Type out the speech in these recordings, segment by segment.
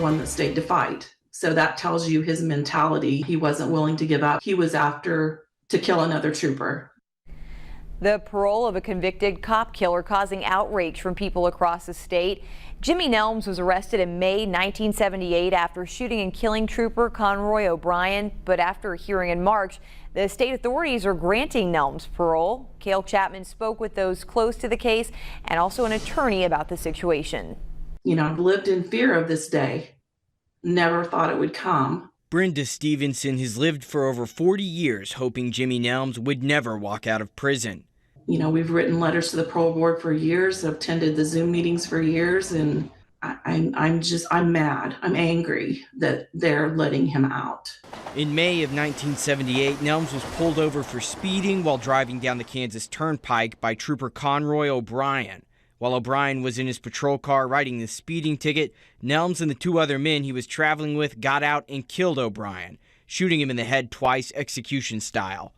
one that stayed to fight. So that tells you his mentality. He wasn't willing to give up. He was after to kill another trooper. The parole of a convicted cop killer causing outrage from people across the state. Jimmy Nelms was arrested in May 1978 after shooting and killing trooper Conroy O'Brien. But after a hearing in March, the state authorities are granting Nelms parole. Cale Chapman spoke with those close to the case and also an attorney about the situation. You know, I've lived in fear of this day. Never thought it would come. Brenda Stevenson has lived for over 40 years hoping Jimmy Nelms would never walk out of prison. You know, we've written letters to the parole board for years. I've attended the Zoom meetings for years, and I'm mad. I'm angry that they're letting him out. In May of 1978, Nelms was pulled over for speeding while driving down the Kansas Turnpike by Trooper Conroy O'Brien. While O'Brien was in his patrol car writing the speeding ticket, Nelms and the two other men he was traveling with got out and killed O'Brien, shooting him in the head twice, execution style.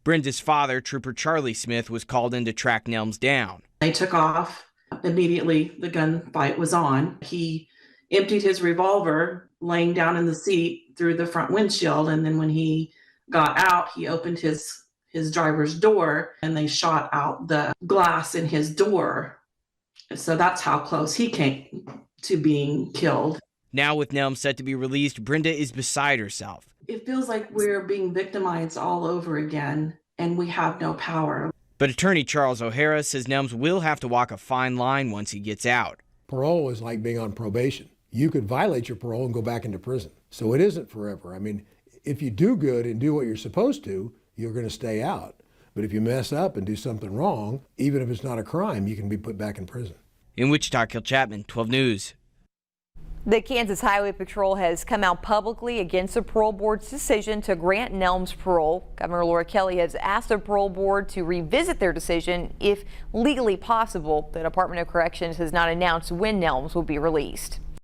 Brenda's father, Trooper Charlie Smith, was called in to track Nelms down. They took off. Immediately, the gunfight was on. He emptied his revolver, laying down in the seat through the front windshield, and then when he got out, he opened his driver's door, and they shot out the glass in his door. So that's how close he came to being killed. Now with Nelms set to be released, Brenda is beside herself. It feels like we're being victimized all over again, and we have no power. But attorney Charles O'Hara says Nelms will have to walk a fine line once he gets out. Parole is like being on probation. You could violate your parole and go back into prison. So it isn't forever. I mean, if you do good and do what you're supposed to, you're going to stay out. But if you mess up and do something wrong, even if it's not a crime, you can be put back in prison. In Wichita, Cale Chapman, 12 News. The Kansas Highway Patrol has come out publicly against the parole board's decision to grant Nelms parole. Governor Laura Kelly has asked the parole board to revisit their decision if legally possible. The Department of Corrections has not announced when Nelms will be released.